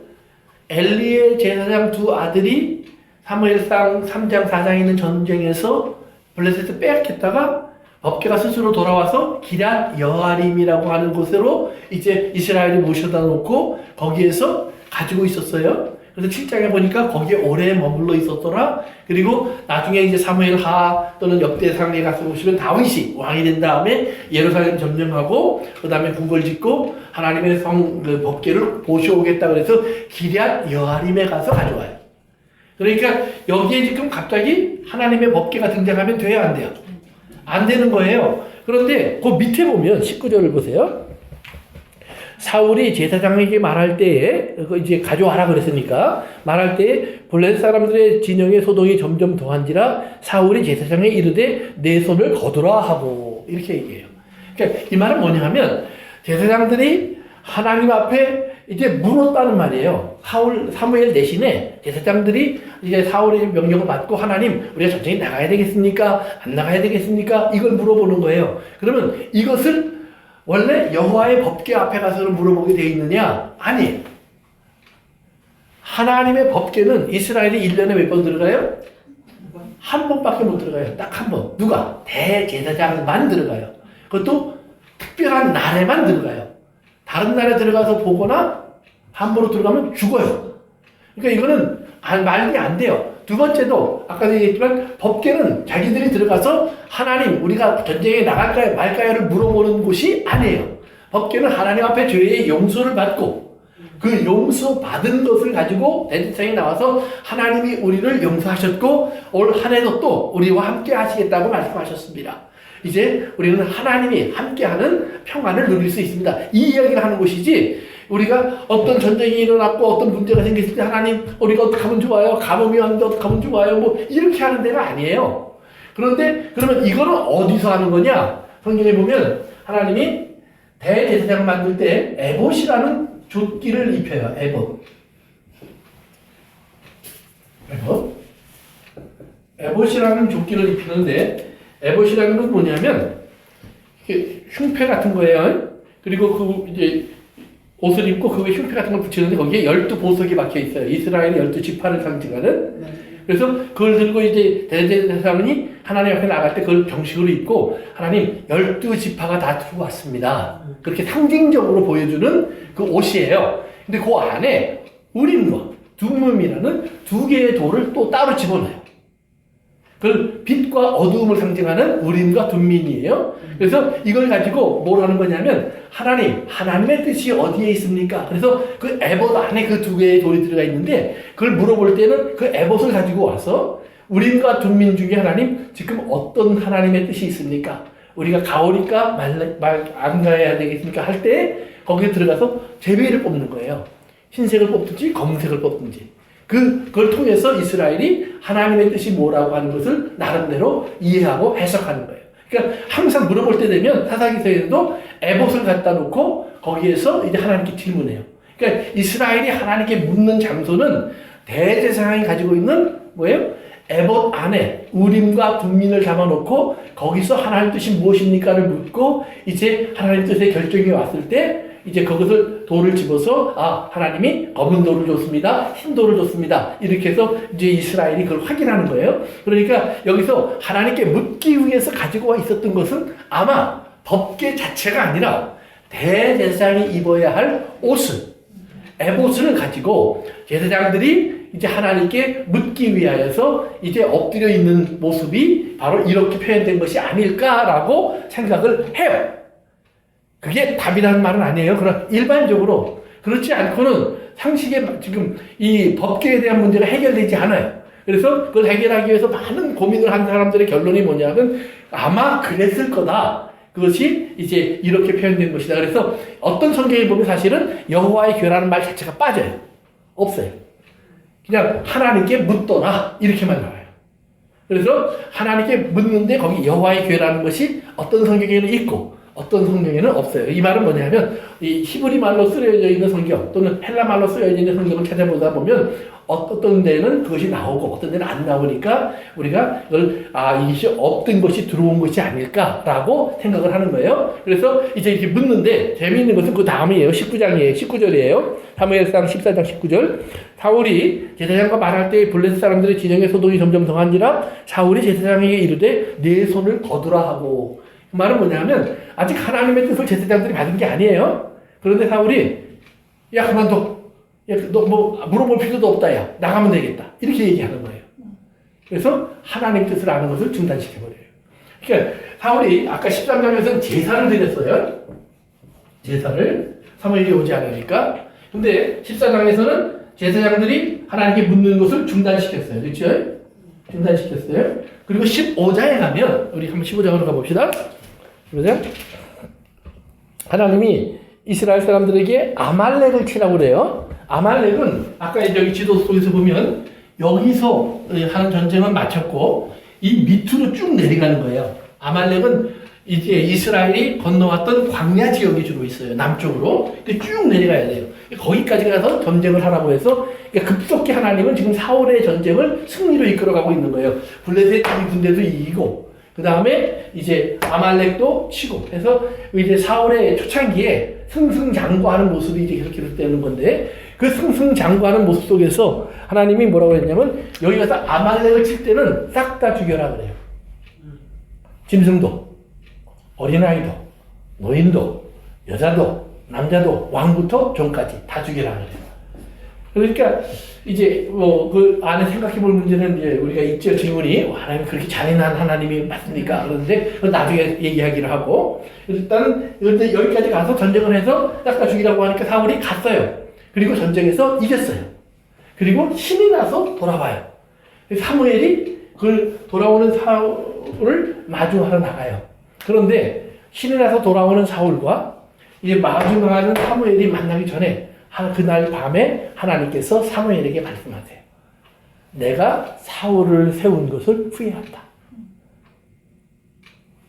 Speaker 1: 엘리의 제사장 두 아들이 사무엘상 3장 4장에 있는 전쟁에서 블레셋을 빼앗겼다가 법궤가 스스로 돌아와서 기럇 여아림이라고 하는 곳으로 이제 이스라엘이 모셔다 놓고 거기에서 가지고 있었어요. 그래서 7장에 보니까 거기에 오래 머물러 있었더라. 그리고 나중에 이제 사무엘하 또는 역대상에 가서 보시면 다윗이 왕이 된 다음에 예루살렘 점령하고 그 다음에 궁궐 짓고 하나님의 그 법궤를 모셔오겠다 그래서 기럇 여아림에 가서 가져와요. 그러니까 여기에 지금 갑자기 하나님의 법궤가 등장하면 돼야 안 돼요? 안 되는 거예요. 그런데 그 밑에 보면 19절을 보세요. 사울이 제사장에게 말할 때에 이제 가져와라 그랬으니까 말할 때에 블레셋 사람들의 진영의 소동이 점점 더한지라 사울이 제사장에 이르되 내 손을 거두라 하고 이렇게 얘기해요. 그러니까 이 말은 뭐냐면 제사장들이 하나님 앞에 이제 물었다는 말이에요. 사무엘 대신에 제사장들이 이제 사울의 명령을 받고 하나님 우리가 전쟁에 나가야 되겠습니까? 안 나가야 되겠습니까? 이걸 물어보는 거예요. 그러면 이것을 원래 여호와의 법궤 앞에 가서는 물어보게 돼 있느냐? 아니. 하나님의 법궤는 이스라엘이 1년에 몇 번 들어가요? 한 번밖에 못 들어가요. 딱 한 번. 누가? 대제사장만 들어가요. 그것도 특별한 날에만 들어가요. 다른 날에 들어가서 보거나 함부로 들어가면 죽어요. 그러니까 이거는 말이 안 돼요. 두 번째도 아까도 얘기했지만 법궤는 자기들이 들어가서 하나님 우리가 전쟁에 나갈까요 말까요를 물어보는 곳이 아니에요. 법궤는 하나님 앞에 죄의 용서를 받고 그 용서 받은 것을 가지고 대제사장이 나와서 하나님이 우리를 용서하셨고 올 한 해도 또 우리와 함께 하시겠다고 말씀하셨습니다. 이제 우리는 하나님이 함께하는 평안을 누릴 수 있습니다. 이 이야기를 하는 것이지 우리가 어떤 전쟁이 일어났고 어떤 문제가 생겼을 때 하나님 우리가 어떻게 하면 좋아요? 가뭄이 왔는데 어떻게 하면 좋아요? 뭐 이렇게 하는 데가 아니에요. 그런데 그러면 이거는 어디서 하는 거냐? 성경에 보면 하나님이 대제사장 만들 때 에봇이라는 조끼를 입혀요. 에봇이라는 조끼를 입히는데 에봇이라는 건 뭐냐면 흉패 같은 거예요. 그리고 그 이제 옷을 입고 그 위에 흉패 같은 걸 붙이는데 거기에 12보석이 박혀 있어요. 이스라엘의 12지파를 상징하는. 그래서 그걸 들고 이제 대제사장이 하나님 앞에 나갈 때 그걸 정식으로 입고 하나님 12지파가 다 들어왔습니다. 그렇게 상징적으로 보여주는 그 옷이에요. 근데 그 안에 우림과 둠음이라는 두 개의 돌을 또 따로 집어넣어요. 그 빛과 어두움을 상징하는 우림과 둠민이에요. 그래서 이걸 가지고 뭘 하는 거냐면 하나님의 뜻이 어디에 있습니까? 그래서 그 에봇 안에 그 두 개의 돌이 들어가 있는데 그걸 물어볼 때는 그 에봇을 가지고 와서 우림과 둠민 중에 하나님 지금 어떤 하나님의 뜻이 있습니까? 우리가 가오니까 안 가야 되겠습니까? 할 때 거기에 들어가서 제비를 뽑는 거예요. 흰색을 뽑든지 검은색을 뽑든지. 그걸 통해서 이스라엘이 하나님의 뜻이 뭐라고 하는 것을 나름대로 이해하고 해석하는 거예요. 그러니까 항상 물어볼 때 되면 사사기서에도 에봇을 갖다 놓고 거기에서 이제 하나님께 질문해요. 그러니까 이스라엘이 하나님께 묻는 장소는 대제사장이 가지고 있는 뭐예요? 에봇 안에 우림과 둠민을 담아놓고 거기서 하나님 뜻이 무엇입니까를 묻고 이제 하나님 뜻의 결정이 왔을 때 이제 그것을 돌을 집어서 하나님이 검은 돌을 줬습니다. 흰 돌을 줬습니다. 이렇게 해서 이제 이스라엘이 그걸 확인하는 거예요. 그러니까 여기서 하나님께 묻기 위해서 가지고 와 있었던 것은 아마 법궤 자체가 아니라 대제사장이 입어야 할 옷을, 에봇을 가지고 제사장들이 이제 하나님께 묻기 위하여서 이제 엎드려 있는 모습이 바로 이렇게 표현된 것이 아닐까라고 생각을 해요. 그게 답이라는 말은 아니에요. 그러나 일반적으로 그렇지 않고는 상식에 지금 이 법계에 대한 문제가 해결되지 않아요. 그래서 그걸 해결하기 위해서 많은 고민을 한 사람들의 결론이 뭐냐면 아마 그랬을 거다. 그것이 이제 이렇게 표현된 것이다. 그래서 어떤 성경에 보면 사실은 여호와의 교라는 말 자체가 빠져요. 없어요. 그냥 하나님께 묻더라 이렇게만 나와요. 그래서 하나님께 묻는데 거기 여호와의 교라는 것이 어떤 성경에는 있고 어떤 성경에는 없어요. 이 말은 뭐냐면 이 히브리 말로 쓰여져 있는 성경 또는 헬라 말로 쓰여져 있는 성경을 찾아보다 보면 어떤 데는 그것이 나오고 어떤 데는 안 나오니까 우리가 이걸 이것이 없던 것이 들어온 것이 아닐까라고 생각을 하는 거예요. 그래서 이제 이렇게 묻는데 재미있는 것은 그 다음이에요. 19장이에요. 19절이에요. 사무엘상 14장 19절. 사울이 제사장과 말할 때 블레셋 사람들의 진영의 소동이 점점 더한지라 사울이 제사장에게 이르되 내 손을 거두라 하고. 그 말은 뭐냐면 아직 하나님의 뜻을 제사장들이 받은 게 아니에요. 그런데 사울이 야 그만둬. 야, 너 뭐 물어볼 필요도 없다. 야 나가면 되겠다. 이렇게 얘기하는 거예요. 그래서 하나님 뜻을 아는 것을 중단시켜버려요. 그러니까 사울이 아까 13장에서는 제사를 드렸어요. 제사를 사무엘이 오지 않으니까. 근데 14장에서는 제사장들이 하나님께 묻는 것을 중단시켰어요. 그렇죠? 중단시켰어요. 그리고 15장에 가면 우리 한번 15장으로 가봅시다. 15장. 하나님이 이스라엘 사람들에게 아말렉을 치라고 그래요. 아말렉은 아까 여기 지도 속에서 보면 여기서 하는 전쟁은 마쳤고 이 밑으로 쭉 내려가는 거예요. 아말렉은 이제 이스라엘이 건너왔던 광야 지역이 주로 있어요. 남쪽으로 쭉 내려가야 돼요. 거기까지 가서 전쟁을 하라고 해서 급속히 하나님은 지금 사울의 전쟁을 승리로 이끌어가고 있는 거예요. 블레셋 이 군대도 이기고 그 다음에 이제 아말렉도 치고 해서 이제 사울의 초창기에 승승장구하는 모습이 이제 그렇게 되는 건데 그 승승장구하는 모습 속에서 하나님이 뭐라고 했냐면 여기 가서 아말렉을 칠 때는 싹 다 죽여라 그래요. 짐승도 어린아이도 노인도 여자도 남자도 왕부터 종까지 다 죽여라 그래요. 그러니까 이제 뭐 그 안에 생각해 볼 문제는 이제 우리가 있죠. 질문이 하나님 그렇게 잔인한 하나님이 맞습니까? 그런데 나중에 얘기하기를 하고 일단은 여기까지 가서 전쟁을 해서 딱 다 죽이라고 하니까 사울이 갔어요. 그리고 전쟁에서 이겼어요. 그리고 신이 나서 돌아와요. 사무엘이 그 돌아오는 사울을 마주하러 나가요. 그런데 신이 나서 돌아오는 사울과 이제 마주하는 사무엘이 만나기 전에 그날 밤에 하나님께서 사무엘에게 말씀하세요. 내가 사울을 세운 것을 후회한다.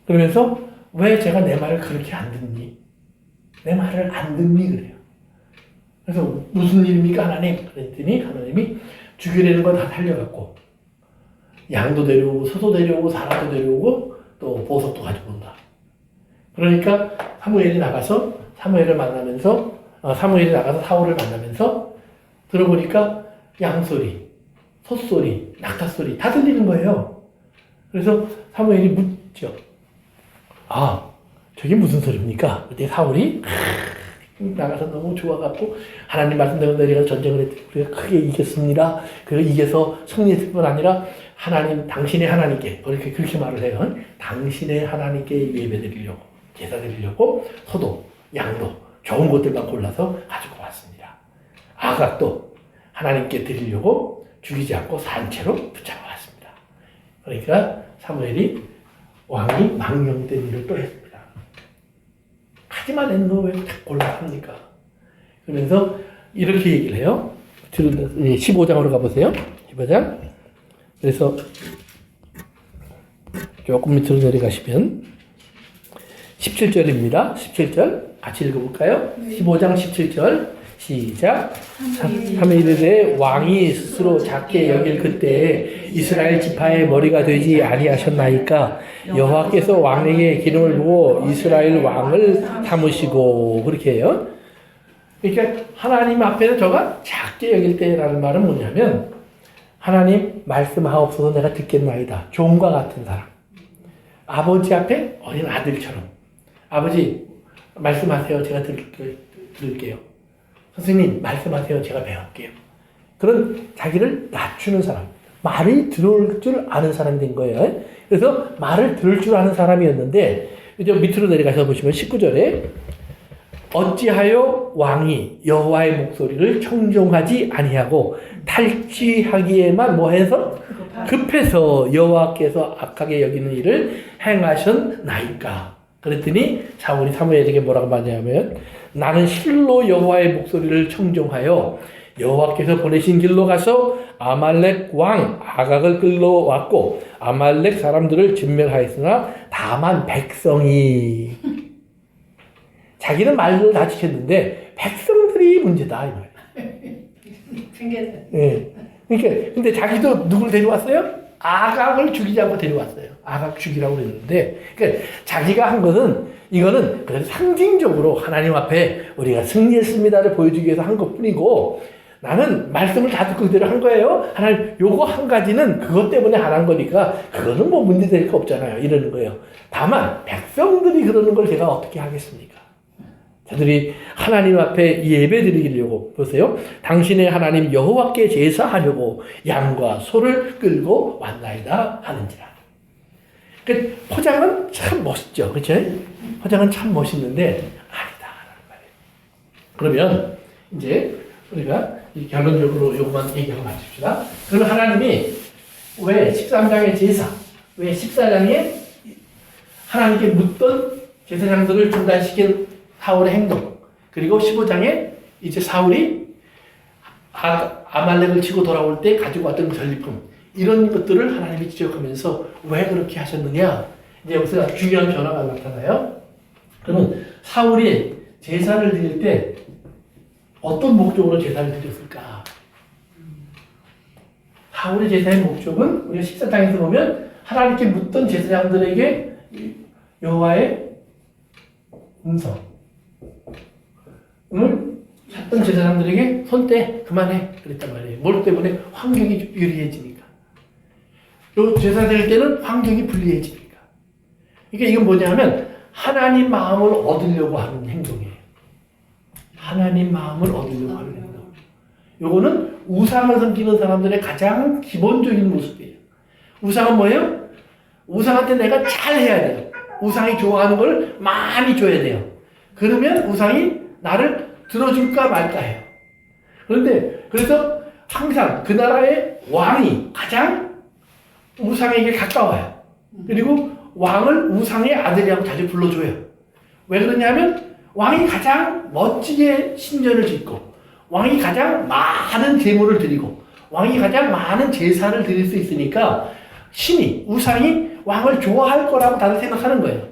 Speaker 1: 그러면서 왜 제가 내 말을 그렇게 안 듣니? 내 말을 안 듣니? 그래요. 그래서 무슨 일입니까 하나님? 그랬더니 하나님이 죽이려는 건 다 살려갖고 양도 데려오고 소도 데려오고 사람도 데려오고 또 보석도 가지고 온다. 그러니까 사무엘이 나가서 사무엘을 만나면서 사무엘이 나가서 사울을 만나면서 들어보니까 양소리, 소소리, 낙타소리 다 들리는 거예요. 그래서 사무엘이 묻죠. 저게 무슨 소리입니까? 그때 사울이 나가서 너무 좋아갖고 하나님 말씀대로 내가 전쟁을 했더니 우리가 크게 이겼습니다. 그리고 이겨서 승리했을 뿐 아니라 하나님, 당신의 하나님께 그렇게 말을 해요. 당신의 하나님께 예배드리려고 제사 드리려고 소도, 양도 좋은 것들만 골라서 가지고 왔습니다. 아각도 하나님께 드리려고 죽이지 않고 산채로 붙잡아 왔습니다. 그러니까 사무엘이 왕이 망령된 일을 또 했습니다. 하지만 너 왜 곤란합니까? 그러면서 이렇게 얘기를 해요. 15장으로 가보세요. 15장. 그래서 조금 밑으로 내려가시면 17절입니다. 17절 같이 읽어볼까요? 15장 17절 시작. 사무엘에 왕이 스스로 작게 여길 그때 이스라엘 지파의 머리가 되지 아니하셨나이까 여호와께서 왕에게 기름을 부어 이스라엘 왕을 삼으시고 그렇게 해요. 그러니까 하나님 앞에서 저가 작게 여길 때라는 말은 뭐냐면 하나님 말씀하옵소서 내가 듣겠나이다. 종과 같은 사람. 아버지 앞에 어린 아들처럼 아버지 말씀하세요. 제가 들을게요. 선생님, 말씀하세요. 제가 배울게요. 그런 자기를 낮추는 사람. 말이 들어올 줄 아는 사람이 된 거예요. 그래서 말을 들을 줄 아는 사람이었는데, 이제 밑으로 내려가서 보시면 19절에 어찌하여 왕이 여호와의 목소리를 청종하지 아니하고 탈취하기에만 뭐해서 급해서 여호와께서 악하게 여기는 일을 행하셨나이까. 그랬더니 사울이 사무엘에게 뭐라고 말하냐면 나는 실로 여호와의 목소리를 청종하여 여호와께서 보내신 길로 가서 아말렉 왕 아각을 끌러왔고 아말렉 사람들을 진멸하였으나 다만 백성이 자기는 말로 다 지켰는데 백성들이 문제다 이 말이에요.
Speaker 3: 핑계대.
Speaker 1: 예. 그러니까 근데 자기도 누굴 데려왔어요? 아각을 죽이지 않고 데려왔어요. 아각 죽이라고 그랬는데, 그러니까 자기가 한 것은 이거는 그래서 상징적으로 하나님 앞에 우리가 승리했습니다를 보여주기 위해서 한 것뿐이고, 나는 말씀을 다 듣고 그대로 한 거예요. 하나님, 요거 한 가지는 그것 때문에 안 한 거니까 그거는 뭐 문제될 거 없잖아요. 이러는 거예요. 다만 백성들이 그러는 걸 제가 어떻게 하겠습니까? 저들이 하나님 앞에 예배 드리려고 보세요. 당신의 하나님 여호와께 제사하려고 양과 소를 끌고 왔나이다 하는지라. 그 포장은 참 멋있죠, 그렇죠? 포장은 참 멋있는데 아니다라는 말이에요. 그러면 이제 우리가 결론적으로 요것만 얘기하고 마칩시다. 그러면 하나님이 왜 13장의 제사, 왜 14장에 하나님께 묻던 제사장들을 중단시킨 사울의 행동, 그리고 15장에 이제 사울이 아말렉을 치고 돌아올 때 가지고 왔던 전리품, 이런 것들을 하나님이 지적하면서 왜 그렇게 하셨느냐, 이제 여기서 중요한 변화가 나타나요. 그러면 사울이 제사를 드릴 때 어떤 목적으로 제사를 드렸을까? 사울의 제사의 목적은 우리가 14장에서 보면 하나님께 묻던 제사장들에게 여호와의 음성을 찾던 제사장들에게 손대 그만해 그랬단 말이에요. 뭘 때문에? 환경이 유리해지니까. 요 제사 드릴 때는 환경이 불리해지니까. 그러니까 이건 뭐냐면 하나님 마음을 얻으려고 하는 행동이에요. 하나님 마음을 얻으려고 하는 행동. 요거는 우상을 섬기는 사람들의 가장 기본적인 모습이에요. 우상은 뭐예요? 우상한테 내가 잘해야 돼요. 우상이 좋아하는 걸 많이 줘야 돼요. 그러면 우상이 나를 들어줄까 말까 해요. 그런데 그래서 항상 그 나라의 왕이 가장 우상에게 가까워요. 그리고 왕을 우상의 아들이라고 자주 불러줘요. 왜 그러냐면 왕이 가장 멋지게 신전을 짓고 왕이 가장 많은 제물을 드리고 왕이 가장 많은 제사를 드릴 수 있으니까 신이, 우상이 왕을 좋아할 거라고 다들 생각하는 거예요.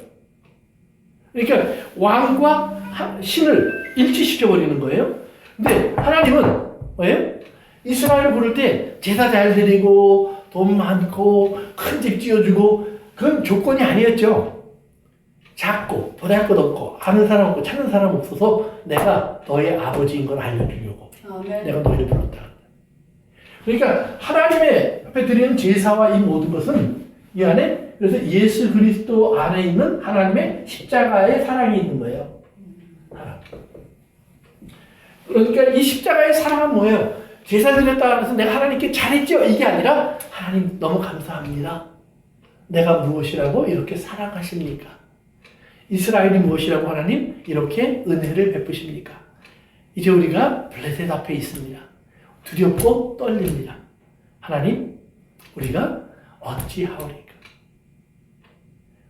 Speaker 1: 그러니까 왕과 신을 일치시켜버리는 거예요. 근데 하나님은 뭐예요? 이스라엘을 부를 때 제사 잘 드리고 돈 많고 큰 집 지어주고 그건 조건이 아니었죠. 작고 보잘 것 없고 아는 사람 없고 찾는 사람 없어서 내가 너의 아버지인 걸 알려주려고 내가 너희를 불렀다. 그러니까 하나님의 앞에 드리는 제사와 이 모든 것은 이 안에 그래서 예수 그리스도 안에 있는 하나님의 십자가의 사랑이 있는 거예요. 사랑. 그러니까 이 십자가의 사랑은 뭐예요? 제사 드렸다 해서 내가 하나님께 잘했죠? 이게 아니라 하나님 너무 감사합니다. 내가 무엇이라고 이렇게 사랑하십니까? 이스라엘이 무엇이라고 하나님 이렇게 은혜를 베푸십니까? 이제 우리가 블레셋 앞에 있습니다. 두렵고 떨립니다. 하나님, 우리가 어찌하오리까?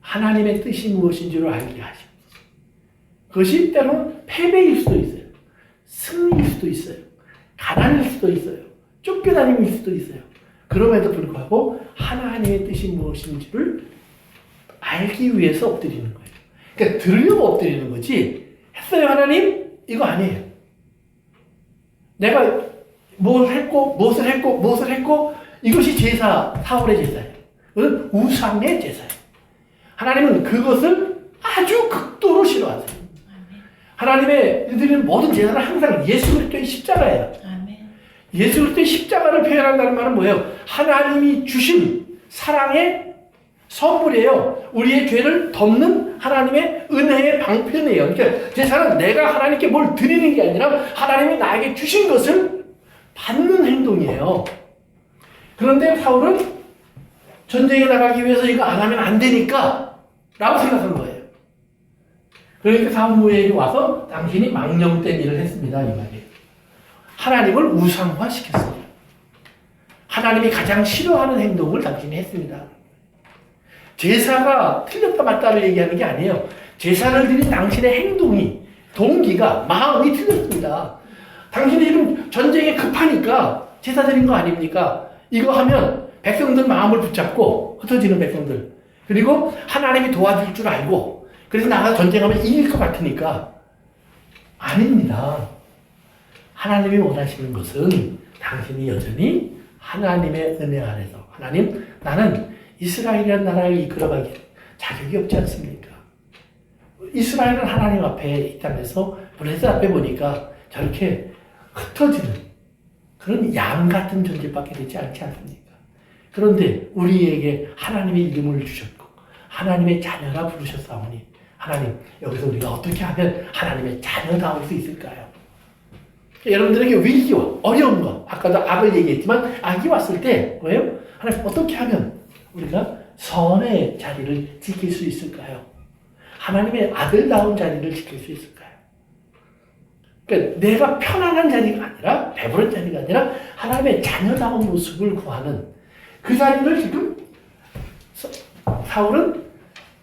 Speaker 1: 하나님의 뜻이 무엇인지를 알게 하십시오. 그것이 때로는 패배일 수도 있어요. 승리일 수도 있어요. 가난일 수도 있어요. 쫓겨다님일 수도 있어요. 그럼에도 불구하고 하나님의 뜻이 무엇인지를 알기 위해서 엎드리는 거예요. 그러니까 들으려고 엎드리는 거지. 했어요 하나님? 이거 아니에요. 내가 무엇을 했고 이것이 제사, 사울의 제사예요. 그건 우상의 제사예요. 하나님은 그것을 아주 극도로 싫어하세요. 하나님의 드리는 모든 제사는 항상 예수 그리스도의 십자가예요. 예수 그리스도의 십자가를 표현한다는 말은 뭐예요? 하나님이 주신 사랑의 선물이에요. 우리의 죄를 덮는 하나님의 은혜의 방편이에요. 그러니까 제사는 내가 하나님께 뭘 드리는 게 아니라 하나님이 나에게 주신 것을 받는 행동이에요. 그런데 사울은 전쟁에 나가기 위해서 이거 안 하면 안 되니까 라고 생각한 거예요. 그러니까 사무엘이 와서 당신이 망령된 일을 했습니다. 이 말이에요. 하나님을 우상화시켰습니다. 하나님이 가장 싫어하는 행동을 당신이 했습니다. 제사가 틀렸다 맞다를 얘기하는 게 아니에요. 제사를 드린 당신의 행동이, 동기가, 마음이 틀렸습니다. 당신이 지금 전쟁에 급하니까 제사 드린 거 아닙니까? 이거 하면 백성들 마음을 붙잡고 흩어지는 백성들, 그리고 하나님이 도와줄 줄 알고 그래서 나가서 전쟁하면 이길 것 같으니까 아닙니다. 하나님이 원하시는 것은 당신이 여전히 하나님의 은혜 아래서, 하나님, 나는 이스라엘이라는 나라를 이끌어가기 자격이 없지 않습니까? 이스라엘은 하나님 앞에 이 땅에서 블레셋 앞에 보니까 저렇게 흩어지는 그런 양 같은 존재밖에 되지 않지 않습니까? 그런데 우리에게 하나님의 이름을 주셨고 하나님의 자녀라 부르셨사오니 하나님, 여기서 우리가 어떻게 하면 하나님의 자녀다울 수 있을까요? 여러분들에게 위기와 어려움과, 아까도 악을 얘기했지만 악이 왔을 때 뭐예요? 하나님, 어떻게 하면 우리가 선의 자리를 지킬 수 있을까요? 하나님의 아들다운 자리를 지킬 수 있을까요? 그러니까 내가 편안한 자리가 아니라, 배부른 자리가 아니라 하나님의 자녀다운 모습을 구하는 그 자리를 지금 사울은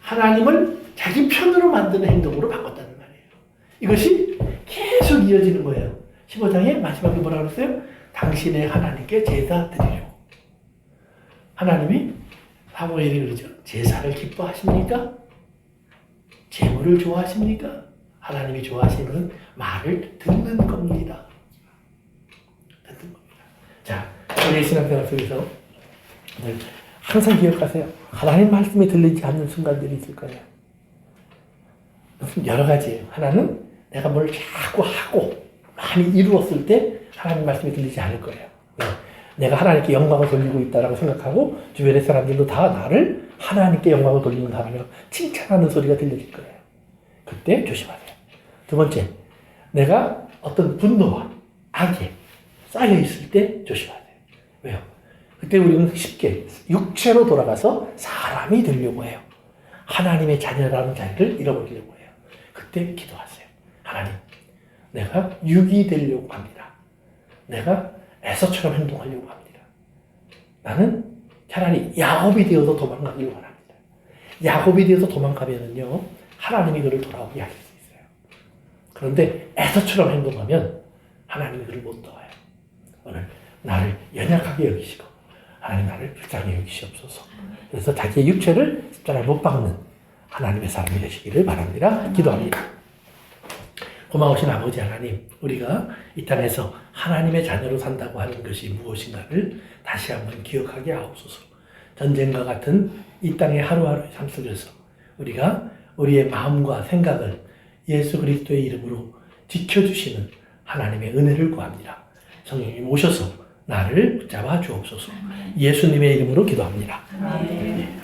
Speaker 1: 하나님을 자기 편으로 만드는 행동으로 바꿨다는 말이에요. 이것이 계속 이어지는 거예요. 15장의 마지막에 뭐라고 그랬어요? 당신의 하나님께 제사 드리려고. 하나님이 사무엘이 그러죠. 제사를 기뻐하십니까? 제물을 좋아하십니까? 하나님이 좋아하시는 말을 듣는 겁니다. 듣는 겁니다. 자, 우리의 신앙생활 속에서 항상 기억하세요. 하나님 말씀이 들리지 않는 순간들이 있을 거예요. 여러 가지예요. 하나는 내가 뭘 자꾸 하고 많이 이루었을 때 하나님 말씀이 들리지 않을 거예요. 내가 하나님께 영광을 돌리고 있다라고 생각하고 주변의 사람들도 다 나를 하나님께 영광을 돌리는 사람이라고 칭찬하는 소리가 들려질 거예요. 그때 조심하세요. 두 번째, 내가 어떤 분노와 악에 쌓여 있을 때 조심하세요. 왜요? 그때 우리는 쉽게 육체로 돌아가서 사람이 되려고 해요. 하나님의 자녀라는 자리를 잃어버리려고 해요. 그때 기도하세요. 하나님, 내가 육이 되려고 합니다. 내가 에서처럼 행동하려고 합니다. 나는 차라리 야곱이 되어서 도망가려고 합니다. 야곱이 되어서 도망가면은요, 하나님이 그를 돌아오게 하실 수 있어요. 그런데 에서처럼 행동하면 하나님이 그를 못 도와요. 오늘 나를 연약하게 여기시고 하나님 나를 불쌍히 여기시옵소서. 그래서 자기의 육체를 십자가에 못 박는 하나님의 사람이 되시기를 바랍니다. 기도합니다. 고마우신 아버지 하나님, 우리가 이 땅에서 하나님의 자녀로 산다고 하는 것이 무엇인가를 다시 한번 기억하게 하옵소서. 전쟁과 같은 이 땅의 하루하루의 삶 속에서 우리가 우리의 마음과 생각을 예수 그리스도의 이름으로 지켜주시는 하나님의 은혜를 구합니다. 성령님 오셔서 나를 붙잡아 주옵소서. 예수님의 이름으로 기도합니다.
Speaker 3: 네.